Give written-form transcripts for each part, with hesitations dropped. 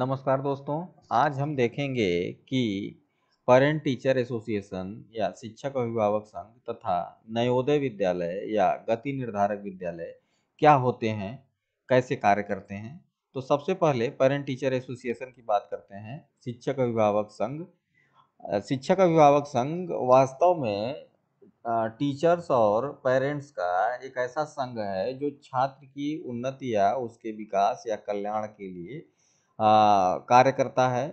नमस्कार दोस्तों। आज हम देखेंगे कि पेरेंट टीचर एसोसिएशन या शिक्षक अभिभावक संघ तथा नवोदय विद्यालय या गति निर्धारक विद्यालय क्या होते हैं, कैसे कार्य करते हैं। तो सबसे पहले पेरेंट टीचर एसोसिएशन की बात करते हैं। शिक्षक अभिभावक संघ। शिक्षक अभिभावक संघ वास्तव में टीचर्स और पेरेंट्स का एक ऐसा संघ है जो छात्र की उन्नति या उसके विकास या कल्याण के लिए कार्य करता है।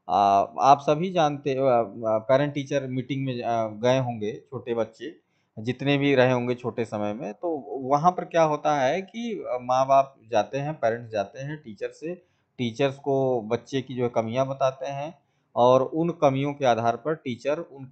आप सभी जानते पेरेंट टीचर मीटिंग में गए होंगे, छोटे बच्चे जितने भी रहे होंगे छोटे समय में, तो वहाँ पर क्या होता है कि माँ बाप जाते हैं, पेरेंट्स जाते हैं टीचर से, टीचर्स को बच्चे की जो है कमियाँ बताते हैं और उन कमियों के आधार पर टीचर उन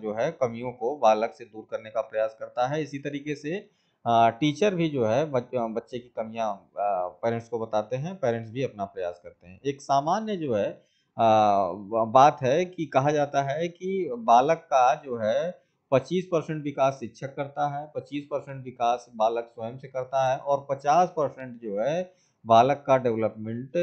जो है कमियों को बालक से दूर करने का प्रयास करता है। इसी तरीके से टीचर भी जो है बच्चे की कमियां पेरेंट्स को बताते हैं, पेरेंट्स भी अपना प्रयास करते हैं। एक सामान्य जो है बात है कि कहा जाता है कि बालक का जो है 25% विकास शिक्षक करता है, 25% विकास बालक स्वयं से करता है और 50% जो है बालक का डेवलपमेंट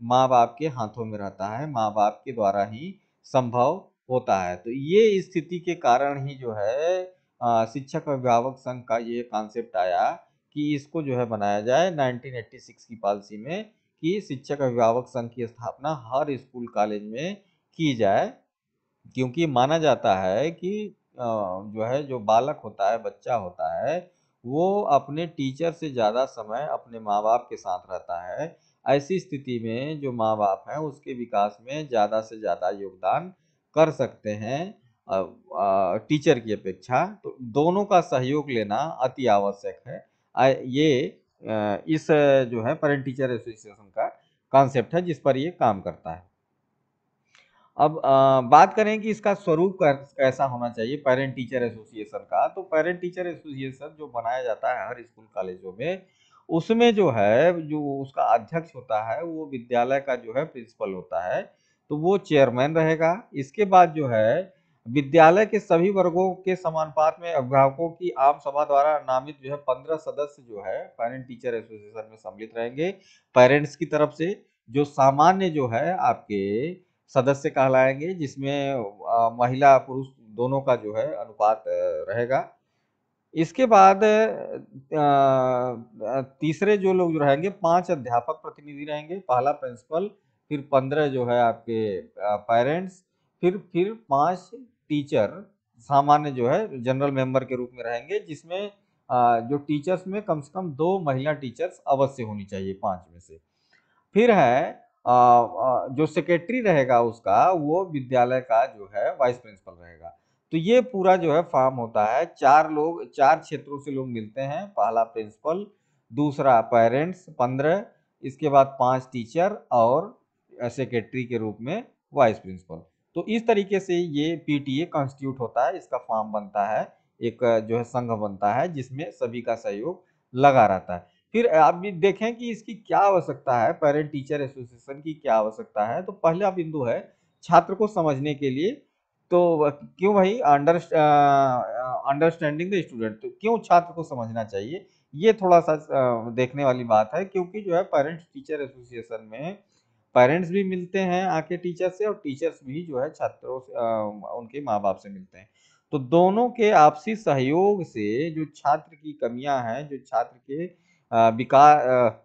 माँ बाप के हाथों में रहता है, माँ बाप के द्वारा ही संभव होता है। तो ये स्थिति के कारण ही जो है शिक्षक अभिभावक संघ का ये कॉन्सेप्ट आया कि इसको जो है बनाया जाए 1986 की पॉलिसी में कि शिक्षक अभिभावक संघ की स्थापना हर स्कूल कॉलेज में की जाए। क्योंकि माना जाता है कि जो है जो बालक होता है, बच्चा होता है, वो अपने टीचर से ज़्यादा समय अपने माँ बाप के साथ रहता है। ऐसी स्थिति में जो माँ बाप हैं उसके विकास में ज़्यादा से ज़्यादा योगदान कर सकते हैं टीचर की अपेक्षा। तो दोनों का सहयोग लेना अति आवश्यक है। ये इस जो है पेरेंट टीचर एसोसिएशन का कॉन्सेप्ट है जिस पर ये काम करता है। अब बात करें कि इसका स्वरूप कैसा होना चाहिए पेरेंट टीचर एसोसिएशन का। तो पेरेंट टीचर एसोसिएशन जो बनाया जाता है हर स्कूल कॉलेजों में, उसमें जो है जो उसका अध्यक्ष होता है वो विद्यालय का जो है प्रिंसिपल होता है, तो वो चेयरमैन रहेगा। इसके बाद जो है विद्यालय के सभी वर्गों के समानुपात में अभिभावकों की आम सभा द्वारा नामित जो है 15 सदस्य जो है पेरेंट टीचर एसोसिएशन में सम्मिलित रहेंगे पेरेंट्स की तरफ से। जो सामान्य जो है आपके सदस्य कहलाएंगे, जिसमें महिला पुरुष दोनों का जो है अनुपात रहेगा। इसके बाद तीसरे जो लोग जो रहेंगे 5 अध्यापक प्रतिनिधि रहेंगे, पहला प्रिंसिपल, फिर 15 जो है आपके पेरेंट्स, फिर 5 टीचर सामान्य जो है जनरल मेंबर के रूप में रहेंगे, जिसमें जो टीचर्स में कम से कम 2 महिला टीचर्स अवश्य होनी चाहिए 5 में से। फिर है जो सेक्रेटरी रहेगा उसका, वो विद्यालय का जो है वाइस प्रिंसिपल रहेगा। तो ये पूरा जो है फॉर्म होता है। 4 लोग 4 क्षेत्रों से लोग मिलते हैं, पहला प्रिंसिपल, दूसरा पेरेंट्स 15, इसके बाद 5 टीचर और सेक्रेटरी के रूप में वाइस प्रिंसिपल। तो इस तरीके से ये पीटीए कॉन्स्टिट्यूट होता है, इसका फॉर्म बनता है, एक जो है संघ बनता है जिसमें सभी का सहयोग लगा रहता है। फिर आप भी देखें कि इसकी क्या आवश्यकता है, पेरेंट टीचर एसोसिएशन की क्या आवश्यकता है। तो पहला बिंदु है छात्र को समझने के लिए। तो क्यों भाई अंडरस्टैंडिंग द स्टूडेंट, तो क्यों छात्र को समझना चाहिए, ये थोड़ा सा देखने वाली बात है। क्योंकि जो है पेरेंट्स टीचर एसोसिएशन में पेरेंट्स भी मिलते हैं आके टीचर से और टीचर्स भी जो है छात्रों से उनके माँ बाप से मिलते हैं। तो दोनों के आपसी सहयोग से जो छात्र की कमियां हैं, जो छात्र के विकास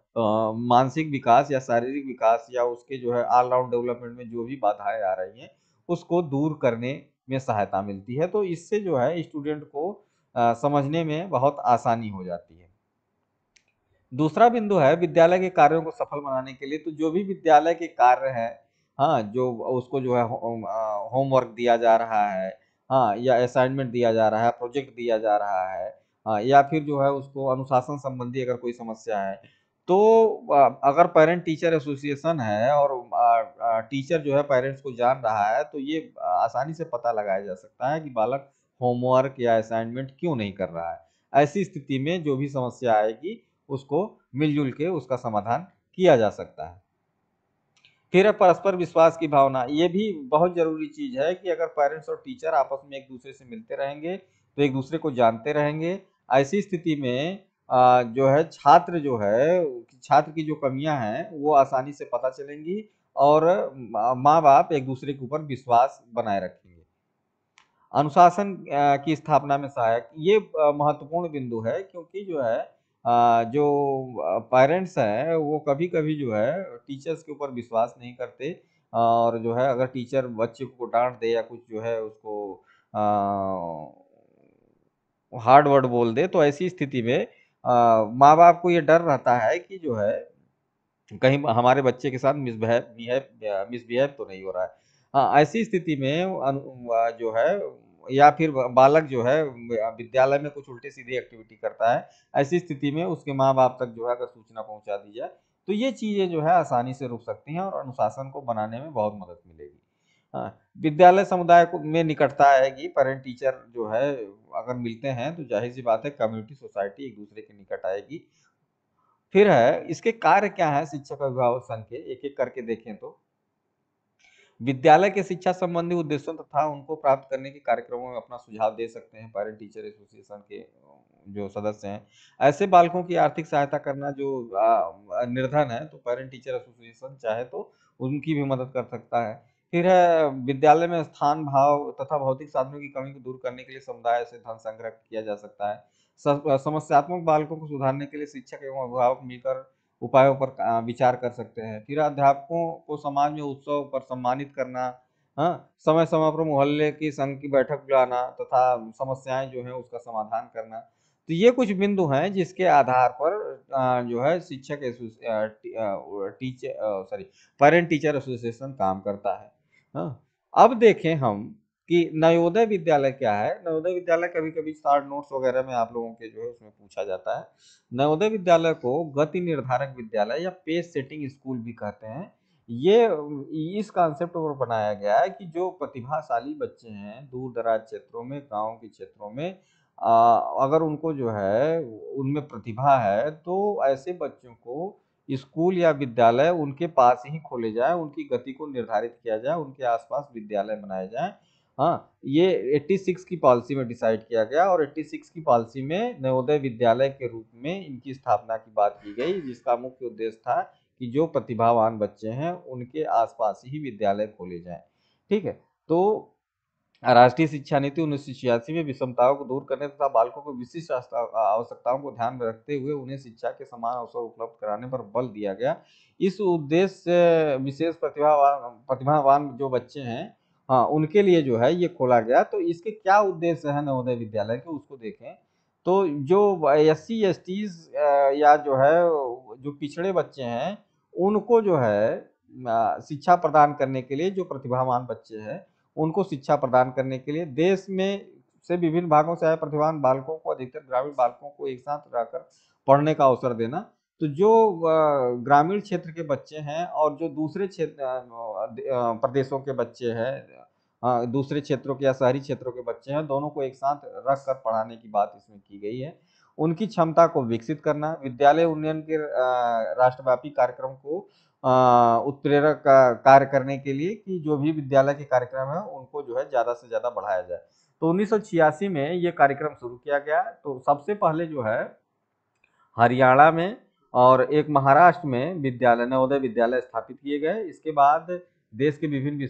मानसिक विकास या शारीरिक विकास या उसके जो है ऑलराउंड डेवलपमेंट में जो भी बाधाएं आ रही हैं उसको दूर करने में सहायता मिलती है। तो इससे जो है स्टूडेंट को समझने में बहुत आसानी हो जाती है। दूसरा बिंदु है विद्यालय के कार्यों को सफल बनाने के लिए। तो जो भी विद्यालय के कार्य हैं, हाँ, जो उसको जो है होमवर्क दिया जा रहा है, हाँ, या असाइनमेंट दिया जा रहा है, प्रोजेक्ट दिया जा रहा है, हाँ, या फिर जो है उसको अनुशासन संबंधी अगर कोई समस्या है, तो अगर पेरेंट टीचर एसोसिएशन है और टीचर जो है पेरेंट्स को जान रहा है, तो ये आसानी से पता लगाया जा सकता है कि बालक होमवर्क या असाइनमेंट क्यों नहीं कर रहा है। ऐसी स्थिति में जो भी समस्या आएगी उसको मिलजुल के उसका समाधान किया जा सकता है। फिर है परस्पर विश्वास की भावना। ये भी बहुत जरूरी चीज है कि अगर पेरेंट्स और टीचर आपस में एक दूसरे से मिलते रहेंगे तो एक दूसरे को जानते रहेंगे। ऐसी स्थिति में जो है छात्र की जो कमियां हैं वो आसानी से पता चलेंगी और माँ बाप एक दूसरे के ऊपर विश्वास बनाए रखेंगे। अनुशासन की स्थापना में सहायक, ये महत्वपूर्ण बिंदु है, क्योंकि जो है जो पेरेंट्स हैं वो कभी-कभी जो है टीचर्स के ऊपर विश्वास नहीं करते, और जो है अगर टीचर बच्चे को डाँट दे या कुछ जो है उसको अ, हार्ड वर्ड बोल दे, तो ऐसी स्थिति में माँ-बाप को ये डर रहता है कि जो है कहीं हमारे बच्चे के साथ मिसबिहेव तो नहीं हो रहा है। हाँ, ऐसी स्थिति में जो है या फिर बालक जो है विद्यालय में कुछ उल्टी-सीधी एक्टिविटी करता है, ऐसी स्थिति में उसके माँ-बाप तक जो है अगर सूचना पहुँचा दी जाए, तो ये चीज़ें जो है आसानी से रुक सकती हैं और अनुशासन को बनाने में बहुत मदद मिलेगी। हाँ, विद्यालय समुदाय को में निकटता आएगी, पेरेंट टीचर जो है अगर मिलते हैं तो ज़ाहिर-सी बात है कम्युनिटी सोसाइटी एक-दूसरे के निकट आएगी। फिर है, इसके कार्य क्या हैं शिक्षक अभिभावक संघ के, एक-एक करके देखें तो। विद्यालय के शिक्षा संबंधी उद्देश्यों तथा उनको प्राप्त करने के कार्यक्रमों में अपना सुझाव दे सकते हैं पेरेंट टीचर एसोसिएशन के जो सदस्य हैं। ऐसे बालकों की आर्थिक सहायता करना जो निर्धन है, तो पेरेंट टीचर एसोसिएशन चाहे तो उनकी भी मदद कर सकता है। फिर है, विद्यालय में स्थान भाव तथा भौतिक साधनों की कमी को दूर करने के लिए समुदाय से धन संग्रह किया जा सकता है। समस्यात्मक बालकों को सुधारने के लिए शिक्षक एवं अभिभावक मिलकर उपायों पर विचार कर सकते हैं। फिर अध्यापकों को समाज में उत्सव पर सम्मानित करना, हाँ, समय-समय पर मोहल्ले की संघ की बैठक बुलाना तथा समस्याएँ जो हैं उसका समाधान करना। तो ये कुछ बिंदु हैं जिसके आधार पर जो है शिक्षक सॉरी पेरेंट टीचर एसोसिएशन काम करता है। हाँ, अब देखें हम कि नवोदय विद्यालय क्या है। नवोदय विद्यालय कभी-कभी शॉर्ट नोट्स वगैरह में आप लोगों के जो है उसमें पूछा जाता है। नवोदय विद्यालय को गति निर्धारक विद्यालय या पेस सेटिंग स्कूल भी कहते हैं। ये इस कॉन्सेप्ट पर बनाया गया है कि जो प्रतिभाशाली बच्चे हैं दूर दराज क्षेत्रों में, गांव के क्षेत्रों में, अगर उनको जो है उनमें प्रतिभा है, तो ऐसे बच्चों को स्कूल या विद्यालय उनके पास ही खोले जाए, उनकी गति को निर्धारित किया जाए, उनके आसपास विद्यालय बनाए जाए। हाँ, ये 86 की पॉलिसी में डिसाइड किया गया, और 86 की पॉलिसी में नवोदय विद्यालय के रूप में इनकी स्थापना की बात की गई, जिसका मुख्य उद्देश्य था कि जो प्रतिभावान बच्चे हैं उनके आसपास ही विद्यालय खोले जाएं। ठीक है, तो राष्ट्रीय शिक्षा नीति 1986 में विषमताओं को दूर करने तथा बालकों को विशिष्ट आवश्यकताओं को ध्यान में रखते हुए उन्हें शिक्षा के समान अवसर उपलब्ध कराने पर बल दिया गया। इस उद्देश्य से विशेष प्रतिभावान जो बच्चे हैं, हाँ, उनके लिए जो है ये खोला गया। तो इसके क्या उद्देश्य है नवोदय विद्यालय के, उसको देखें। तो जो एससी एसटीज या जो है जो पिछड़े बच्चे हैं, उनको जो है शिक्षा प्रदान करने के लिए, जो प्रतिभावान बच्चे हैं उनको शिक्षा प्रदान करने के लिए देश में से विभिन्न भागों से आए प्रतिभावान बालकों को, अधिकतर ग्रामीण बालकों को एक साथ रहकर पढ़ने का अवसर देना। तो जो ग्रामीण क्षेत्र के बच्चे हैं और जो दूसरे क्षेत्र प्रदेशों के बच्चे हैं, दूसरे क्षेत्रों के या शहरी क्षेत्रों के बच्चे हैं, दोनों को एक साथ रख कर पढ़ाने की बात इसमें की गई है। उनकी क्षमता को विकसित करना, विद्यालय उन्नयन के राष्ट्रव्यापी कार्यक्रम को उत्प्रेरक कार्य करने के लिए कि जो भी विद्यालय के कार्यक्रम है उनको जो है ज़्यादा से ज़्यादा बढ़ाया जाए। तो 1986 में ये कार्यक्रम शुरू किया गया। तो सबसे पहले जो है हरियाणा में और एक महाराष्ट्र में विद्यालय, नवोदय विद्यालय स्थापित किए गए। इसके बाद देश के विभिन्न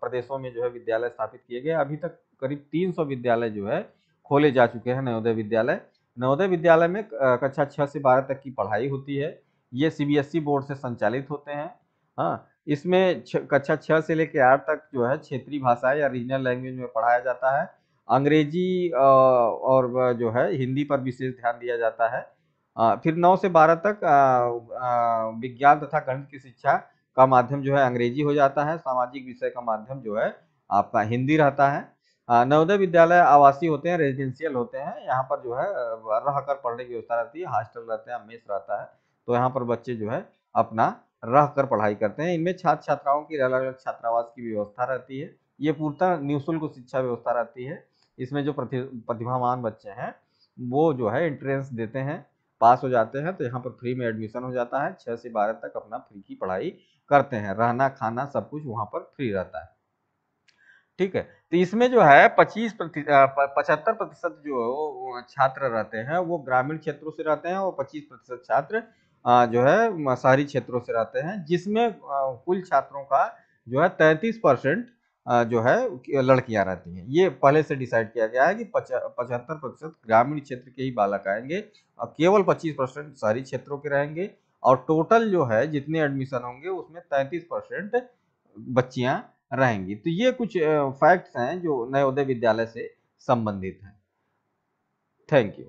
प्रदेशों में जो है विद्यालय स्थापित किए गए। अभी तक करीब 300 विद्यालय जो है खोले जा चुके हैं नवोदय विद्यालय। नवोदय विद्यालय में कक्षा 6 से 12 तक की पढ़ाई होती है। ये सीबीएसई बोर्ड से संचालित होते हैं। हाँ, इसमें कक्षा 6 से लेकर 8 तक जो है क्षेत्रीय भाषा या रीजनल लैंग्वेज में पढ़ाया जाता है। अंग्रेजी और जो है हिंदी पर विशेष ध्यान दिया जाता है। फिर 9 से 12 तक विज्ञान तथा गणित की शिक्षा का माध्यम जो है अंग्रेजी हो जाता है। सामाजिक विषय का माध्यम जो है आपका हिंदी रहता है। नवोदय विद्यालय आवासीय होते हैं, रेजिडेंशियल होते हैं। यहाँ पर जो है रह कर पढ़ने की व्यवस्था रहती है, हॉस्टल रहते हैं, मेस रहता है। तो यहाँ पर बच्चे जो है अपना रह कर पढ़ाई करते हैं। इनमें छात्र छात्राओं की अलग अलग छात्रावास की व्यवस्था रहती है। ये पूर्णतः निःशुल्क शिक्षा व्यवस्था रहती है। इसमें जो प्रतिभावान बच्चे हैं वो जो है एंट्रेंस देते हैं, पास हो जाते हैं, तो यहाँ पर फ्री में एडमिशन हो जाता है। 6 से 12 तक अपना फ्री की पढ़ाई करते हैं, रहना खाना सब कुछ वहाँ पर फ्री रहता है। ठीक है, तो इसमें जो है 75% जो छात्र रहते हैं वो ग्रामीण क्षेत्रों से रहते हैं और 25% छात्र जो है शहरी क्षेत्रों से रहते हैं, जिसमें कुल छात्रों का जो है 33% जो है लड़कियां रहती हैं। ये पहले से डिसाइड किया गया है कि 75% ग्रामीण क्षेत्र के ही बालक आएंगे और केवल 25% शहरी क्षेत्रों के रहेंगे, और टोटल जो है जितने एडमिशन होंगे उसमें 33% बच्चियां रहेंगी। तो ये कुछ फैक्ट्स हैं जो नवोदय विद्यालय से संबंधित हैं। Thank you.